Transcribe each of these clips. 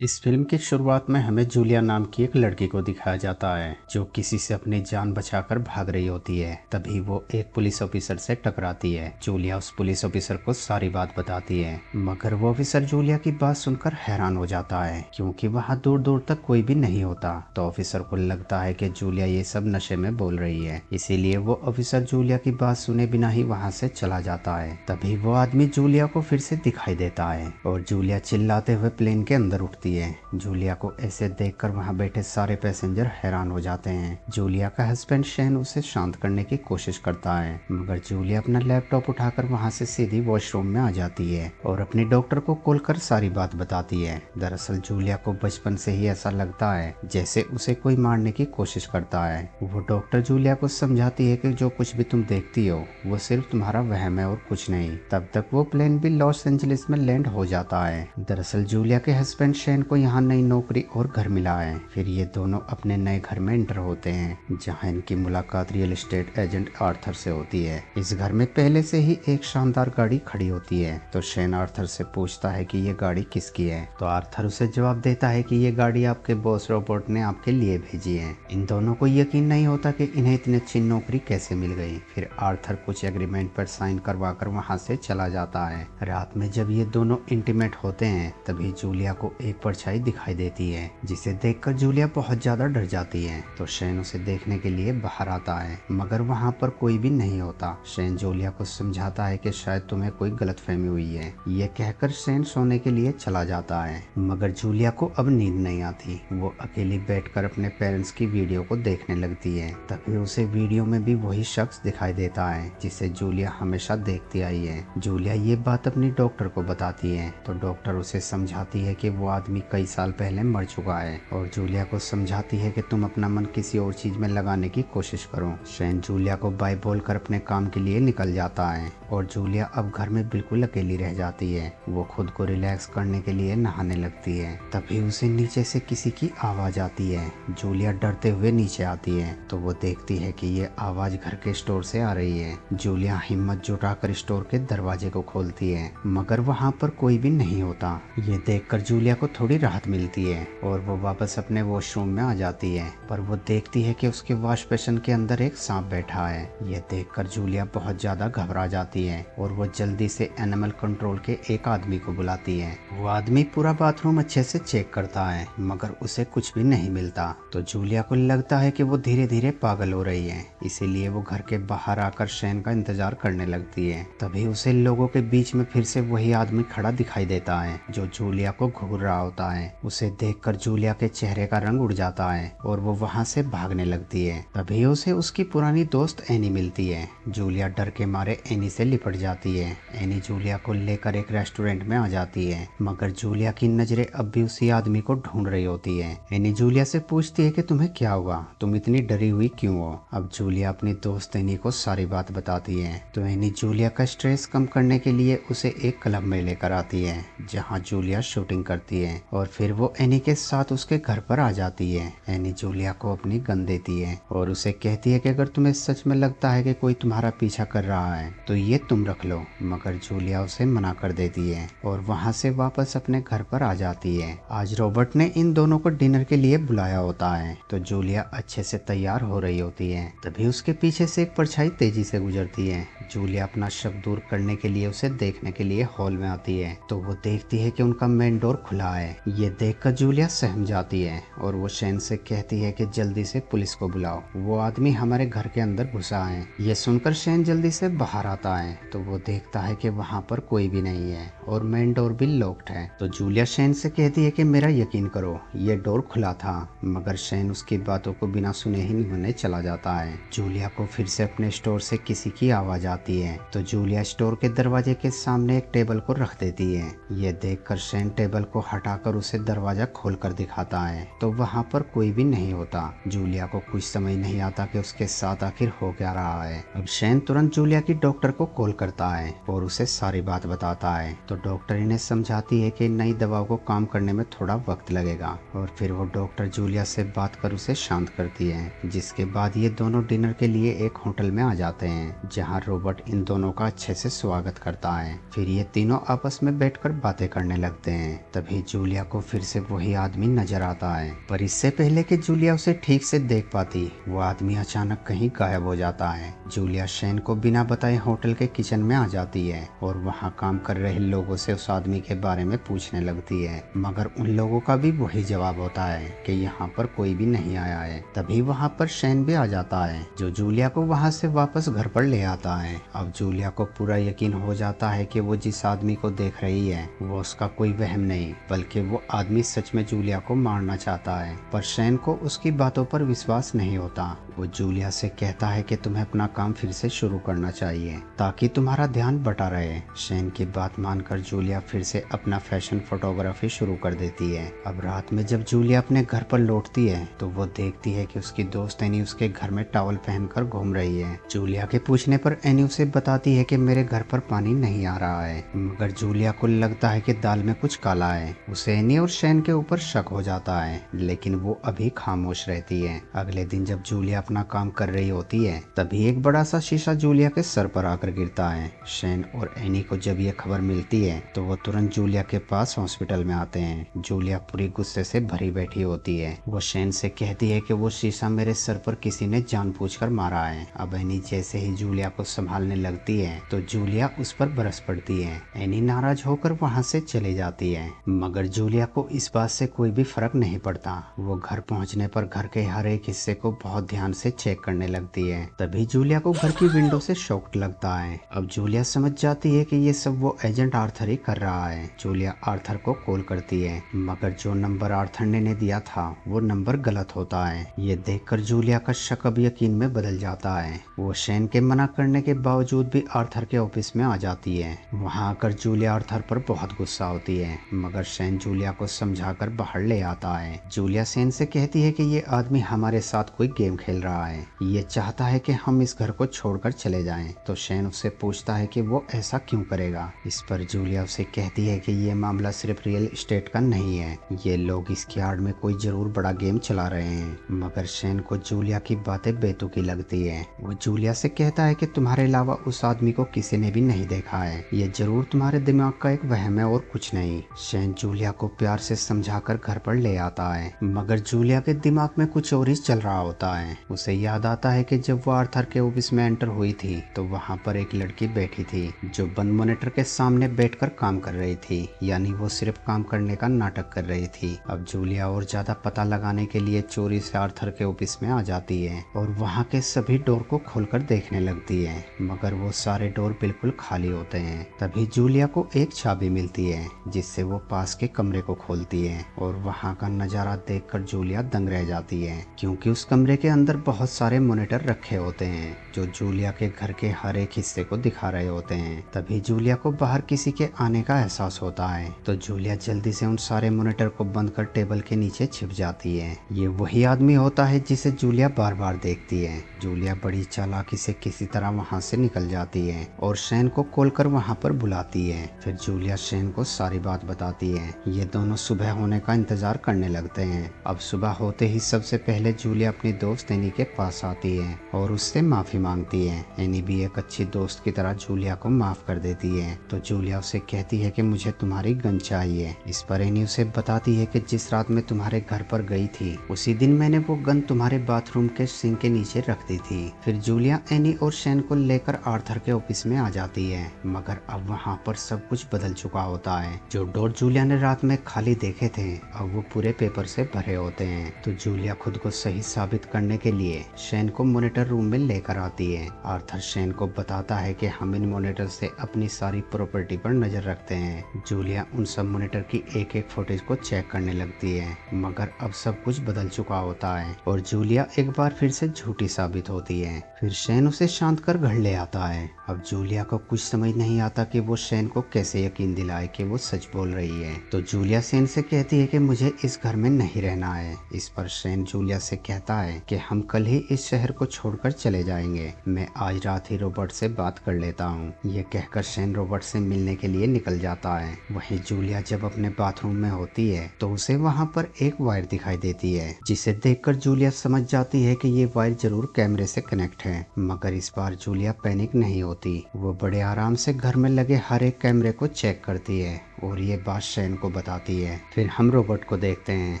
इस फिल्म की शुरुआत में हमें जूलिया नाम की एक लड़की को दिखाया जाता है जो किसी से अपनी जान बचाकर भाग रही होती है। तभी वो एक पुलिस ऑफिसर से टकराती है। जूलिया उस पुलिस ऑफिसर को सारी बात बताती है, मगर वो ऑफिसर जूलिया की बात सुनकर हैरान हो जाता है क्योंकि वहाँ दूर दूर तक कोई भी नहीं होता। तो ऑफिसर को लगता है कि जूलिया ये सब नशे में बोल रही है, इसीलिए वो ऑफिसर जूलिया की बात सुने बिना ही वहाँ से चला जाता है। तभी वो आदमी जूलिया को फिर से दिखाई देता है और जूलिया चिल्लाते हुए प्लेन के अंदर उठती है। जूलिया को ऐसे देखकर वहां बैठे सारे पैसेंजर हैरान हो जाते हैं। जूलिया का हस्बैंड शैन उसे शांत करने की कोशिश करता है, मगर जूलिया अपना लैपटॉप उठाकर वहां से सीधी वॉशरूम में आ जाती है और अपने डॉक्टर को कॉल कर सारी बात बताती है। दरअसल जूलिया को बचपन से ही ऐसा लगता है जैसे उसे कोई मारने की कोशिश करता है। वो डॉक्टर जूलिया को समझाती है कि जो कुछ भी तुम देखती हो वो सिर्फ तुम्हारा वहम है और कुछ नहीं। तब तक वो प्लेन भी लॉस एंजलिस में लैंड हो जाता है। दरअसल जूलिया के हस्बैंड शैन को यहाँ नई नौकरी और घर मिला है। फिर ये दोनों अपने नए घर में एंटर होते हैं, जहाँ इनकी मुलाकात रियल एस्टेट एजेंट आर्थर से होती है। इस घर में पहले से ही एक शानदार गाड़ी खड़ी होती है। तो शैन आर्थर से पूछता है कि ये गाड़ी किसकी है। तो आर्थर उसे जवाब देता है कि ये गाड़ी आपके बॉस रॉबर्ट ने आपके लिए भेजी है। इन दोनों को यकीन नहीं होता कि इन्हें इतनी अच्छी नौकरी कैसे मिल गई। फिर आर्थर कुछ एग्रीमेंट पर साइन करवा कर वहाँ से चला जाता है। रात में जब ये दोनों इंटीमेट होते हैं तभी जूलिया को एक परछाई दिखाई देती है, जिसे देखकर जूलिया बहुत ज्यादा डर जाती है। तो शैन उसे देखने के लिए बाहर आता है, मगर वहाँ पर कोई भी नहीं होता। शैन जूलिया को समझाता है कि शायद तुम्हें कोई गलतफहमी हुई है। ये कहकर शैन सोने के लिए चला जाता है, मगर जूलिया को अब नींद नहीं आती। वो अकेली बैठकर अपने पेरेंट्स की वीडियो को देखने लगती है। तभी उसे वीडियो में भी वही शख्स दिखाई देता है जिसे जूलिया हमेशा देखती आई है। जूलिया ये बात अपनी डॉक्टर को बताती है, तो डॉक्टर उसे समझाती है कि वो आदमी कई साल पहले मर चुका है और जूलिया को समझाती है कि तुम अपना मन किसी और चीज में लगाने की कोशिश करो। शैन जूलिया को बाय बोलकर अपने काम के लिए निकल जाता है और जूलिया अब घर में बिल्कुल अकेली रह जाती है। वो खुद को रिलैक्स करने के लिए नहाने लगती है। तभी उसे नीचे से किसी की आवाज आती है। जूलिया डरते हुए नीचे आती है तो वो देखती है कि ये आवाज घर के स्टोर से आ रही है। जूलिया हिम्मत जुटाकर स्टोर के दरवाजे को खोलती है, मगर वहाँ पर कोई भी नहीं होता। ये देखकर जूलिया को थोड़ी राहत मिलती है और वो वापस अपने वॉशरूम में आ जाती है, पर वो देखती है कि उसके वॉश बेसिन के अंदर एक सांप बैठा है। ये देखकर जूलिया बहुत ज्यादा घबरा जाती है और वो जल्दी से एनिमल कंट्रोल के एक आदमी को बुलाती है। वो आदमी पूरा बाथरूम अच्छे से चेक करता है, मगर उसे कुछ भी नहीं मिलता। तो जूलिया को लगता है कि वो धीरे धीरे पागल हो रही है, इसीलिए वो घर के बाहर आकर शैन का इंतजार करने लगती है। तभी उसे लोगों के बीच में फिर से वही आदमी खड़ा दिखाई देता है जो जूलिया को घूर रहा होता है। उसे देखकर जूलिया के चेहरे का रंग उड़ जाता है और वो वहाँ से भागने लगती है। तभी उसे उसकी पुरानी दोस्त एनी मिलती है। जूलिया डर के मारे एनी से लिपट जाती है। एनी जूलिया को लेकर एक रेस्टोरेंट में आ जाती है, मगर जूलिया की नजरें अब भी उसी आदमी को ढूंढ रही होती है। एनी जूलिया से पूछती है कि तुम्हें क्या हुआ, तुम इतनी डरी हुई क्यों हो। अब जूलिया अपनी दोस्त एनी को सारी बात बताती है। तो एनी जूलिया का स्ट्रेस कम करने के लिए उसे एक क्लब में लेकर आती है, जहाँ जूलिया शूटिंग करती है और फिर वो एनी के साथ उसके घर पर आ जाती है। एनी जूलिया को अपनी गन देती है और उसे कहती है कि अगर तुम्हें सच में लगता है कि कोई तुम्हारा पीछा कर रहा है तो ये तुम रख लो, मगर जूलिया उसे मना कर देती है और वहाँ से वापस अपने घर पर आ जाती है। आज रॉबर्ट ने इन दोनों को डिनर के लिए बुलाया होता है, तो जूलिया अच्छे से तैयार हो रही होती है। तभी उसके पीछे से एक परछाई तेजी से गुजरती है। जूलिया अपना शक दूर करने के लिए उसे देखने के लिए हॉल में आती है, तो वो देखती है कि उनका मेन डोर खुला है। ये देखकर जूलिया सहम जाती है और वो शैन से कहती है कि जल्दी से पुलिस को बुलाओ, वो आदमी हमारे घर के अंदर घुसा है। ये सुनकर शैन जल्दी से बाहर आता है, तो वो देखता है कि वहाँ पर कोई भी नहीं है और मेन डोर भी लॉक्ड है। तो जूलिया शैन से कहती है कि मेरा यकीन करो, ये डोर खुला था, मगर शैन उसकी बातों को बिना सुने ही निकलने चला जाता है। जूलिया को फिर से अपने स्टोर से किसी की आवाज आती है, तो जूलिया स्टोर के दरवाजे के सामने एक टेबल को रख देती है। ये देखकर शैन टेबल को हटाकर उसे दरवाजा खोलकर दिखाता है, तो वहाँ पर कोई भी नहीं होता। जूलिया को कुछ समझ नहीं आता कि उसके साथ आखिर हो क्या रहा है। अब शैन तुरंत जूलिया की डॉक्टर को कॉल करता है और उसे सारी बात बताता है। तो डॉक्टर इन्हें समझाती है कि नई दवाओं को काम करने में थोड़ा वक्त लगेगा और फिर वो डॉक्टर जूलिया से बात कर उसे शांत करती है, जिसके बाद ये दोनों डिनर के लिए एक होटल में आ जाते हैं, जहाँ रॉबर्ट रॉबर्ट इन दोनों का अच्छे से स्वागत करता है। फिर ये तीनों आपस में बैठकर बातें करने लगते हैं। तभी जूलिया को फिर से वही आदमी नजर आता है, पर इससे पहले कि जूलिया उसे ठीक से देख पाती, वो आदमी अचानक कहीं गायब हो जाता है। जूलिया शैन को बिना बताए होटल के किचन में आ जाती है और वहाँ काम कर रहे लोगों से उस आदमी के बारे में पूछने लगती है, मगर उन लोगों का भी वही जवाब होता है कि यहाँ पर कोई भी नहीं आया है। तभी वहाँ पर शैन भी आ जाता है, जो जूलिया को वहाँ से वापस घर पर ले आता है। अब जूलिया को पूरा यकीन हो जाता है कि वो जिस आदमी को देख रही है वो उसका कोई वहम नहीं, बल्कि वो आदमी सच में जूलिया को मारना चाहता है। पर शैन को उसकी बातों पर विश्वास नहीं होता। वो जूलिया से कहता है कि तुम्हें अपना काम फिर से शुरू करना चाहिए ताकि तुम्हारा ध्यान बटा रहे। शैन की बात मानकर जूलिया फिर से अपना फैशन फोटोग्राफी शुरू कर देती है। अब रात में जब जूलिया अपने घर पर लौटती है तो वो देखती है कि उसकी दोस्त एनी उसके घर में टॉवल पहनकर घूम रही है। जूलिया के पूछने पर एनी उसे बताती है कि मेरे घर पर पानी नहीं आ रहा है, मगर जूलिया को लगता है कि दाल में कुछ काला है। उसे एनी और शैन के ऊपर शक हो जाता है, लेकिन वो अभी खामोश रहती है। अगले दिन जब जूलिया अपना काम कर रही होती है तभी एक बड़ा सा शीशा जूलिया के सर पर आकर गिरता है। शैन और एनी को जब ये खबर मिलती है तो वो तुरंत जूलिया के पास हॉस्पिटल में आते हैं। जूलिया पूरी गुस्से से भरी बैठी होती है। वो शैन से कहती है कि वो शीशा मेरे सर पर किसी ने जानबूझकर मारा है। अब एनी जैसे ही जूलिया को संभालने लगती है तो जूलिया उस पर बरस पड़ती है। एनी नाराज होकर वहाँ से चली जाती है, मगर जूलिया को इस बात से कोई भी फर्क नहीं पड़ता। वो घर पहुँचने पर घर के हर एक हिस्से को बहुत ध्यान से चेक करने लगती है। तभी जूलिया को घर की विंडो से शॉक लगता है। अब जूलिया समझ जाती है कि ये सब वो एजेंट आर्थर ही कर रहा है। जूलिया आर्थर को कॉल करती है, मगर जो नंबर आर्थर ने दिया था वो नंबर गलत होता है। ये देखकर जूलिया का शक अब यकीन में बदल जाता है। वो शैन के मना करने के बावजूद भी आर्थर के ऑफिस में आ जाती है। वहाँ आकर जूलिया आर्थर पर बहुत गुस्सा होती है, मगर शैन जूलिया को समझाकर बाहर ले आता है। जूलिया शैन से कहती है कि ये आदमी हमारे साथ कोई गेम खेल रहा है, ये चाहता है कि हम इस घर को छोड़कर चले जाएं। तो शैन उससे पूछता है कि वो ऐसा क्यों करेगा। इस पर जूलिया उसे कहती है कि ये मामला सिर्फ रियल एस्टेट का नहीं है, ये लोग इसकी आड़ में कोई जरूर बड़ा गेम चला रहे हैं। मगर शैन को जूलिया की बातें बेतुकी लगती है। वो जूलिया से कहता है कि तुम्हारे अलावा उस आदमी को किसी ने भी नहीं देखा है, ये जरूर तुम्हारे दिमाग का एक वहम है और कुछ नहीं। शैन जूलिया को प्यार से समझाकर घर पर ले आता है, मगर जूलिया के दिमाग में कुछ और ही चल रहा होता है। उसे याद आता है कि जब वो आर्थर के ऑफिस में एंटर हुई थी तो वहाँ पर एक लड़की बैठी थी जो बंद मॉनिटर के सामने बैठकर काम कर रही थी, यानी वो सिर्फ काम करने का नाटक कर रही थी। अब जूलिया और ज्यादा पता लगाने के लिए चोरी से आर्थर के ऑफिस में आ जाती है और वहाँ के सभी डोर को खोलकर देखने लगती है, मगर वो सारे डोर बिल्कुल खाली होते हैं। तभी जूलिया को एक चाबी मिलती है जिससे वो पास के कमरे को खोलती है और वहाँ का नजारा देखकर जूलिया दंग रह जाती है, क्योंकि उस कमरे के अंदर बहुत सारे मॉनिटर रखे होते हैं जो जूलिया के घर के हर एक हिस्से को दिखा रहे होते हैं। तभी जूलिया को बाहर किसी के आने का एहसास होता है, तो जूलिया जल्दी से उन सारे मॉनिटर को बंद कर टेबल के नीचे छिप जाती है। ये वही आदमी होता है जिसे जूलिया बार बार देखती है। जूलिया बड़ी चालाकी से किसी तरह वहाँ से निकल जाती है और शैन को कॉल कर वहाँ पर बुलाती है। फिर जूलिया शैन को सारी बात बताती है। ये दोनों सुबह होने का इंतजार करने लगते हैं। अब सुबह होते ही सबसे पहले जूलिया अपनी दोस्त एनी के पास आती है और उससे माफी मांगती है। एनी भी एक अच्छी दोस्त की तरह जूलिया को माफ कर देती है। तो जूलिया उसे कहती है कि मुझे तुम्हारी गन चाहिए। इस पर एनी उसे बताती है कि जिस रात में तुम्हारे घर पर गई थी उसी दिन मैंने वो गन तुम्हारे बाथरूम के सिंक के नीचे रख दी थी। फिर जूलिया एनी और शैन को लेकर आर्थर के ऑफिस में आ जाती है, मगर अब वहाँ पर सब कुछ बदल चुका होता है। जो डोर जूलिया ने रात में खाली देखे थे अब वो पूरे पेपर से भरे होते हैं। तो जूलिया खुद को सही साबित करने के लिए शैन को मॉनिटर रूम में लेकर आती है। आर्थर शैन को बताता है कि हम इन मॉनिटर से अपनी सारी प्रॉपर्टी पर नजर रखते हैं। जूलिया उन सब मॉनिटर की एक एक फुटेज को चेक करने लगती है, मगर अब सब कुछ बदल चुका होता है और जूलिया एक बार फिर से झूठी साबित होती है। फिर शैन उसे शांत कर घर ले आता है। अब जूलिया को कुछ समझ नहीं आता कि वो शैन को कैसे यकीन दिलाए कि वो सच बोल रही है। तो जूलिया शैन से कहती है कि मुझे इस घर में नहीं रहना है। इस पर शैन जूलिया से कहता है कि हम कल ही इस शहर को छोड़कर चले जाएंगे, मैं आज रात ही रॉबर्ट से बात कर लेता हूँ। ये कहकर शैन रॉबर्ट से मिलने के लिए निकल जाता है। वहीं जूलिया जब अपने बाथरूम में होती है तो उसे वहाँ पर एक वायर दिखाई देती है, जिसे देखकर जूलिया समझ जाती है कि ये वायर जरूर कैमरे से कनेक्ट है। मगर इस बार जूलिया पैनिक नहीं होती। वो बड़े आराम से घर में लगे हर एक कैमरे को चेक करती है और ये बात शेन को बताती है। फिर हम रोबोट को देखते हैं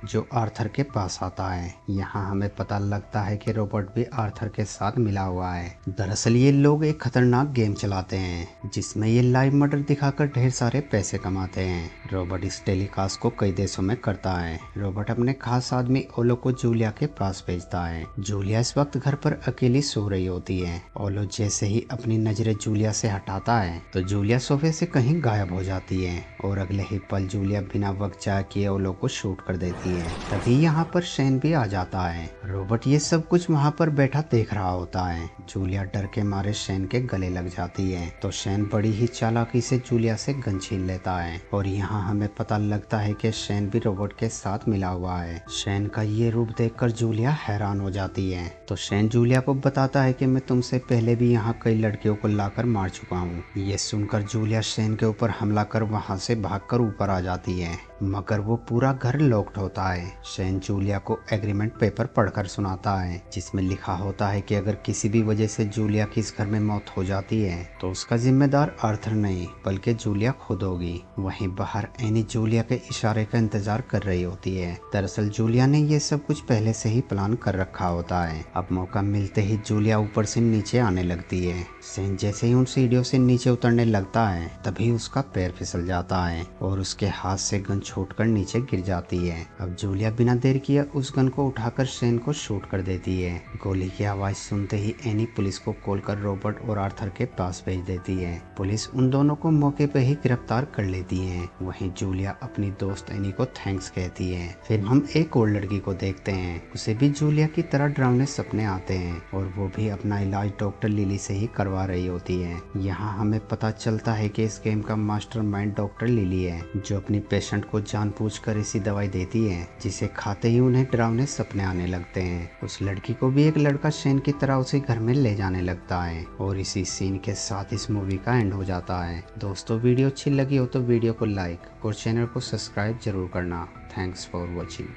जो आर्थर के पास आता है। यहाँ हमें पता लगता है कि रोबोट भी आर्थर के साथ मिला हुआ है। दरअसल ये लोग एक खतरनाक गेम चलाते हैं जिसमें ये लाइव मर्डर दिखाकर ढेर सारे पैसे कमाते हैं। रोबोट इस टेलीकास्ट को कई देशों में करता है। रोबोट अपने खास आदमी ओलो को जूलिया के पास भेजता है। जूलिया इस वक्त घर पर अकेली सो रही होती है। ओलो जैसे ही अपनी नजरें जूलिया से हटाता है तो जूलिया सोफे से कहीं गायब हो जाती है और अगले ही पल जूलिया बिना वक्त जाए किए ओलो को शूट कर देती है। तभी यहाँ पर शेन भी आ जाता है। रोबोट ये सब कुछ वहाँ पर बैठा देख रहा होता है। जूलिया डर के मारे शेन के गले लग जाती है तो शेन बड़ी ही चालाकी से जूलिया से गन छीन लेता है और यहाँ हमें पता लगता है कि शेन भी रोबोट के साथ मिला हुआ है। शेन का ये रूप देखकर जूलिया हैरान हो जाती है तो शेन जूलिया को बताता है कि मैं तुमसे पहले भी यहाँ कई लड़कियों को लाकर मार चुका हूँ। ये सुनकर जूलिया शेन के ऊपर हमला कर वहाँ से भागकर ऊपर आ जाती है, मगर वो पूरा घर लॉक्ड होता है। शेन जूलिया को एग्रीमेंट पेपर पढ़कर सुनाता है जिसमें लिखा होता है कि अगर किसी भी वजह से जूलिया की इस घर में मौत हो जाती है तो उसका जिम्मेदार आर्थर नहीं बल्कि जूलिया खुद होगी। वहीं बाहर एनी जूलिया के इशारे का इंतजार कर रही होती है। दरअसल जूलिया ने ये सब कुछ पहले से ही प्लान कर रखा होता है। अब मौका मिलते ही जूलिया ऊपर से नीचे आने लगती है। शेन जैसे ही उन सीढ़ियों से नीचे उतरने लगता है तभी उसका पैर फिसल जाता है और उसके हाथ से गन छूटकर नीचे गिर जाती है। अब जूलिया बिना देर किए उस गन को उठाकर शेन को शूट कर देती है। गोली की आवाज सुनते ही एनी पुलिस को कॉल कर रॉबर्ट और आर्थर के पास भेज देती है। पुलिस उन दोनों को मौके पे ही गिरफ्तार कर लेती है। वहीं जूलिया अपनी दोस्त एनी को थैंक्स कहती है। फिर हम एक और लड़की को देखते हैं। उसे भी जूलिया की तरह डरावने सपने आते हैं और वो भी अपना इलाज डॉक्टर लिली से ही करवा रही होती है। यहाँ हमें पता चलता है कि इस गेम का मास्टरमाइंड डॉक्टर लिली है जो अपनी पेशेंट को जानबूझकर ऐसी दवाई देती है जिसे खाते ही उन्हें डरावने सपने आने लगते हैं। उस लड़की को भी एक लड़का शेन की तरह उसे घर में ले जाने लगता है और इसी सीन के साथ इस मूवी का एंड हो जाता है। दोस्तों वीडियो अच्छी लगी हो तो वीडियो को लाइक और चैनल को सब्सक्राइब जरूर करना। Thanks for watching.